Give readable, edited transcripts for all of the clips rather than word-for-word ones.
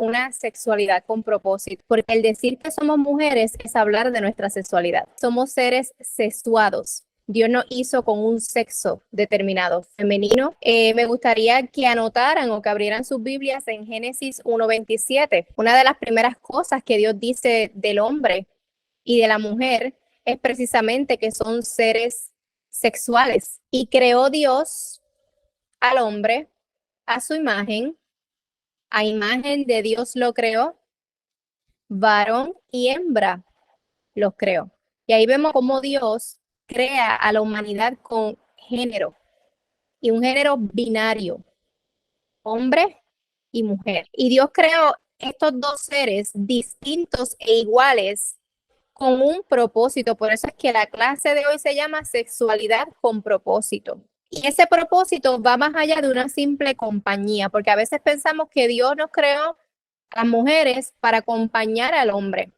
una sexualidad con propósito, porque el decir que somos mujeres es hablar de nuestra sexualidad. Somos seres sexuados. Dios nos hizo con un sexo determinado, femenino. Me gustaría que anotaran o que abrieran sus Biblias en Génesis 1:27. Una de las primeras cosas que Dios dice del hombre y de la mujer es precisamente que son seres sexuales. Y creó Dios al hombre a su a imagen de Dios lo creó, varón y hembra los creó. Y ahí vemos cómo Dios crea a la humanidad con género y un género binario, hombre y mujer. Y Dios creó estos dos seres distintos e iguales con un propósito. Por eso es que la clase de hoy se llama sexualidad con propósito. Y ese propósito va más allá de una simple compañía, porque a veces pensamos que Dios nos creó a las mujeres para acompañar al hombre.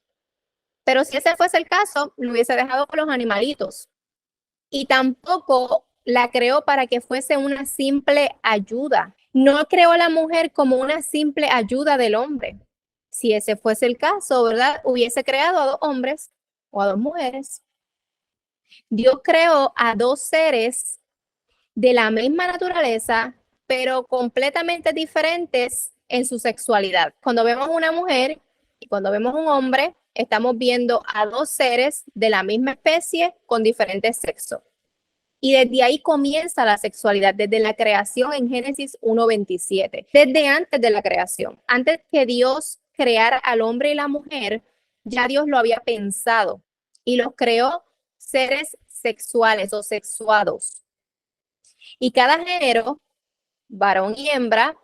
Pero si ese fuese el caso, lo hubiese dejado con los animalitos. Y tampoco la creó para que fuese una simple ayuda. No creó a la mujer como una simple ayuda del hombre. Si ese fuese el caso, ¿verdad? Hubiese creado a dos hombres o a dos mujeres. Dios creó a dos seres de la misma naturaleza, pero completamente diferentes en su sexualidad. Cuando vemos una mujer y cuando vemos un hombre, estamos viendo a dos seres de la misma especie con diferentes sexos. Y desde ahí comienza la sexualidad, desde la creación en Génesis 1:27, desde antes de la creación. Antes que Dios creara al hombre y la mujer, ya Dios lo había pensado y los creó seres sexuales o sexuados. Y cada género, varón y hembra,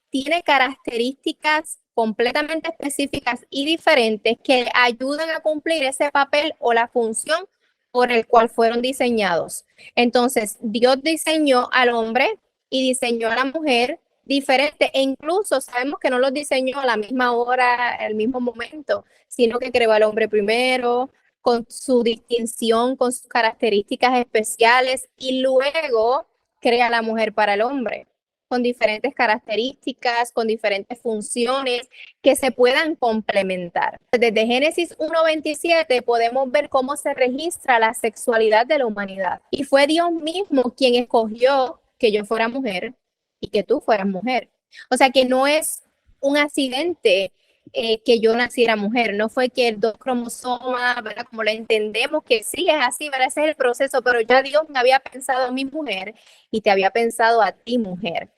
tiene características completamente específicas y diferentes que ayudan a cumplir ese papel o la función por el cual fueron diseñados. Entonces, Dios diseñó al hombre y diseñó a la mujer diferente e incluso sabemos que no los diseñó a la misma hora, al mismo momento, sino que creó al hombre primero con su distinción, con sus características especiales y luego crea a la mujer para el hombre con diferentes características, con diferentes funciones que se puedan complementar. Desde Génesis 1:27 podemos ver cómo se registra la sexualidad de la humanidad. Y fue Dios mismo quien escogió que yo fuera mujer y que tú fueras mujer. O sea que no es un accidente que yo naciera mujer, no fue que el dos cromosomas, ¿verdad? Como lo entendemos, que sí es así, ¿verdad? Ese es el proceso, pero ya Dios me había pensado a mi mujer y te había pensado a ti mujer.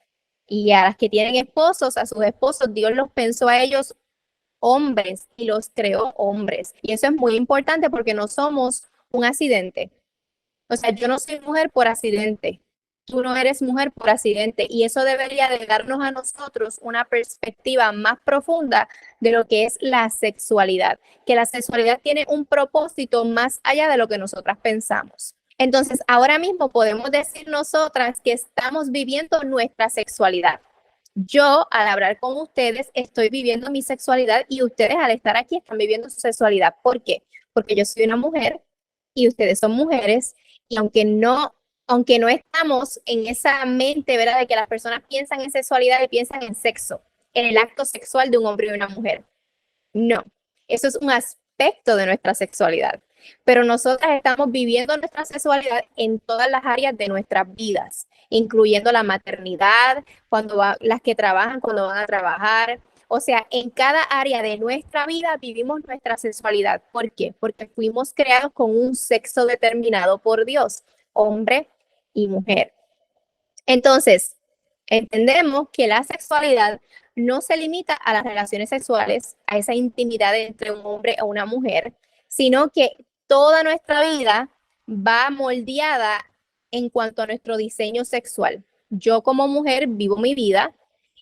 Y a las que tienen esposos, a sus esposos, Dios los pensó a ellos hombres y los creó hombres. Y eso es muy importante porque no somos un accidente. O sea, yo no soy mujer por accidente. Tú no eres mujer por accidente. Y eso debería de darnos a nosotros una perspectiva más profunda de lo que es la sexualidad. Que la sexualidad tiene un propósito más allá de lo que nosotras pensamos. Entonces, ahora mismo podemos decir nosotras que estamos viviendo nuestra sexualidad. Yo, al hablar con ustedes, estoy viviendo mi sexualidad y ustedes, al estar aquí, están viviendo su sexualidad. ¿Por qué? Porque yo soy una mujer y ustedes son mujeres y aunque no estamos en esa mente, ¿verdad? De que las personas piensan en sexualidad y piensan en sexo, en el acto sexual de un hombre y una mujer. No, eso es un aspecto de nuestra sexualidad. Pero nosotras estamos viviendo nuestra sexualidad en todas las áreas de nuestras vidas, incluyendo la maternidad, las que trabajan, cuando van a trabajar. O sea, en cada área de nuestra vida vivimos nuestra sexualidad. ¿Por qué? Porque fuimos creados con un sexo determinado por Dios, hombre y mujer. Entonces, entendemos que la sexualidad no se limita a las relaciones sexuales, a esa intimidad entre un hombre o una mujer, sino que toda nuestra vida va moldeada en cuanto a nuestro diseño sexual. Yo como mujer vivo mi vida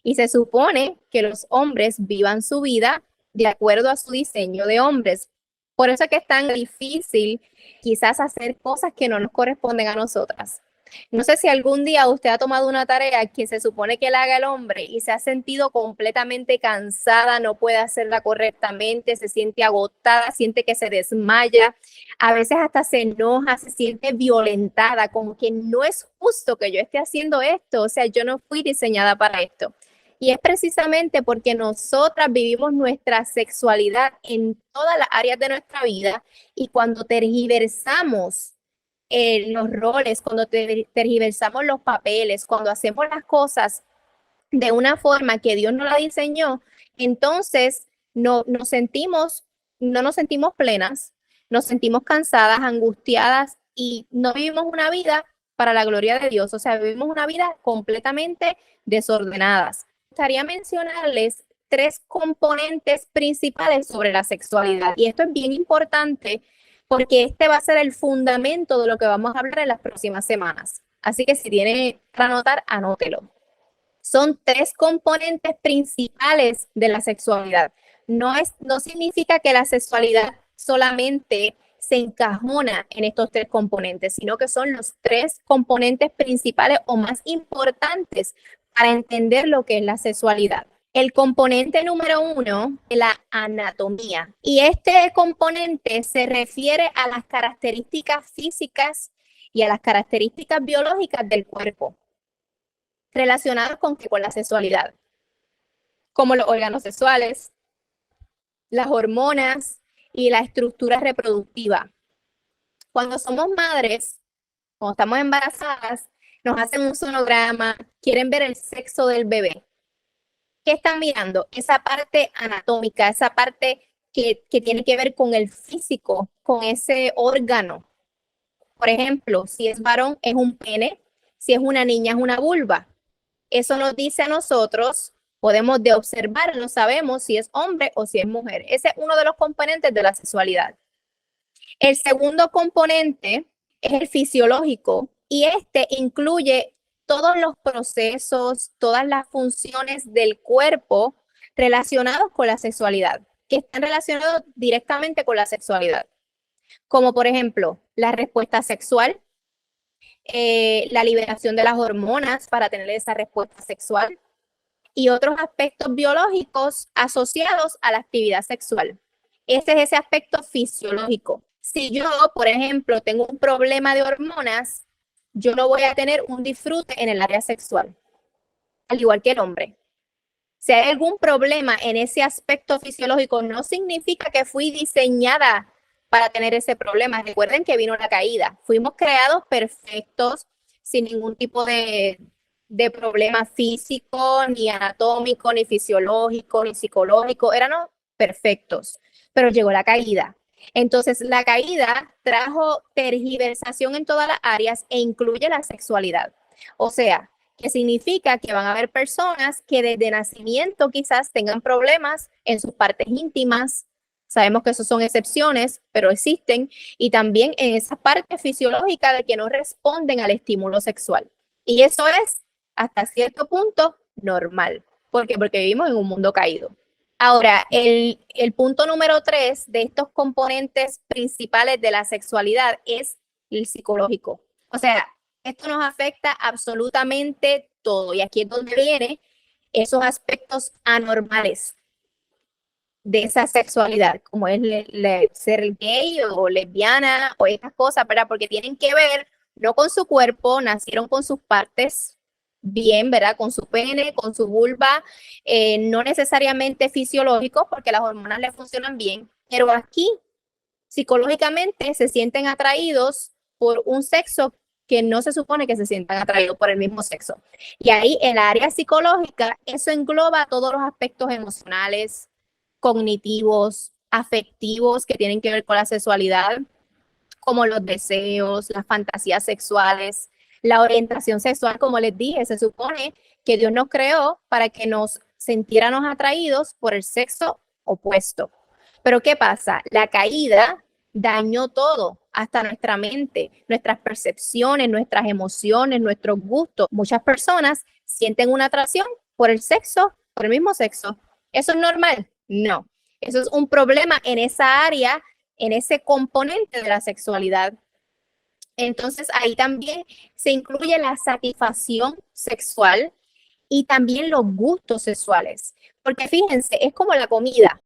y se supone que los hombres vivan su vida de acuerdo a su diseño de hombres. Por eso es que es tan difícil quizás hacer cosas que no nos corresponden a nosotras. No sé si algún día usted ha tomado una tarea que se supone que la haga el hombre y se ha sentido completamente cansada, no puede hacerla correctamente, se siente agotada, siente que se desmaya, a veces hasta se enoja, se siente violentada, como que no es justo que yo esté haciendo esto, o sea, yo no fui diseñada para esto. Y es precisamente porque nosotras vivimos nuestra sexualidad en todas las áreas de nuestra vida y cuando tergiversamos los roles, cuando tergiversamos los papeles, cuando hacemos las cosas de una forma que Dios no la diseñó, entonces no nos sentimos plenas, nos sentimos cansadas, angustiadas y no vivimos una vida para la gloria de Dios, o sea, vivimos una vida completamente desordenadas. Me gustaría mencionarles 3 componentes principales sobre la sexualidad y esto es bien importante porque este va a ser el fundamento de lo que vamos a hablar en las próximas semanas. Así que si tiene para anotar, anótelo. Son 3 componentes principales de la sexualidad. No significa que la sexualidad solamente se encajona en estos 3 componentes, sino que son los 3 componentes principales o más importantes para entender lo que es la sexualidad. El componente número 1 es la anatomía. Y este componente se refiere a las características físicas y a las características biológicas del cuerpo relacionados con la sexualidad, como los órganos sexuales, las hormonas y la estructura reproductiva. Cuando somos madres, cuando estamos embarazadas, nos hacen un sonograma, quieren ver el sexo del bebé. ¿Qué están mirando? Esa parte anatómica, esa parte que tiene que ver con el físico, con ese órgano. Por ejemplo, si es varón, es un pene, si es una niña, es una vulva. Eso nos dice a nosotros, podemos de observarlo, sabemos si es hombre o si es mujer. Ese es uno de los componentes de la sexualidad. El segundo componente es el fisiológico y este incluye todos los procesos, todas las funciones del cuerpo relacionados con la sexualidad, que están relacionados directamente con la sexualidad, como por ejemplo la respuesta sexual, la liberación de las hormonas para tener esa respuesta sexual y otros aspectos biológicos asociados a la actividad sexual. Ese es ese aspecto fisiológico. Si yo, por ejemplo, tengo un problema de hormonas, yo no voy a tener un disfrute en el área sexual, al igual que el hombre. Si hay algún problema en ese aspecto fisiológico, no significa que fui diseñada para tener ese problema. Recuerden que vino la caída. Fuimos creados perfectos, sin ningún tipo de problema físico, ni anatómico, ni fisiológico, ni psicológico. Éramos perfectos, pero llegó la caída. Entonces, la caída trajo tergiversación en todas las áreas e incluye la sexualidad. O sea, que significa que van a haber personas que desde nacimiento quizás tengan problemas en sus partes íntimas. Sabemos que esos son excepciones, pero existen. Y también en esa parte fisiológica de que no responden al estímulo sexual. Y eso es, hasta cierto punto, normal. ¿Por qué? Porque vivimos en un mundo caído. Ahora, el punto número 3 de estos componentes principales de la sexualidad es el psicológico. O sea, esto nos afecta absolutamente todo. Y aquí es donde vienen esos aspectos anormales de esa sexualidad, como es ser gay o lesbiana o estas cosas, ¿verdad? Porque tienen que ver no con su cuerpo, nacieron con sus partes bien, ¿verdad? Con su pene, con su vulva, no necesariamente fisiológicos, porque las hormonas le funcionan bien, pero aquí psicológicamente se sienten atraídos por un sexo que no se supone que se sientan atraídos por el mismo sexo. Y ahí en la área psicológica, eso engloba todos los aspectos emocionales, cognitivos, afectivos que tienen que ver con la sexualidad, como los deseos, las fantasías sexuales, la orientación sexual, como les dije, se supone que Dios nos creó para que nos sintiéramos atraídos por el sexo opuesto. Pero ¿qué pasa? La caída dañó todo, hasta nuestra mente, nuestras percepciones, nuestras emociones, nuestros gustos. Muchas personas sienten una atracción por el sexo, por el mismo sexo. ¿Eso es normal? No. Eso es un problema en esa área, en ese componente de la sexualidad. Entonces ahí también se incluye la satisfacción sexual y también los gustos sexuales. Porque fíjense, es como la comida.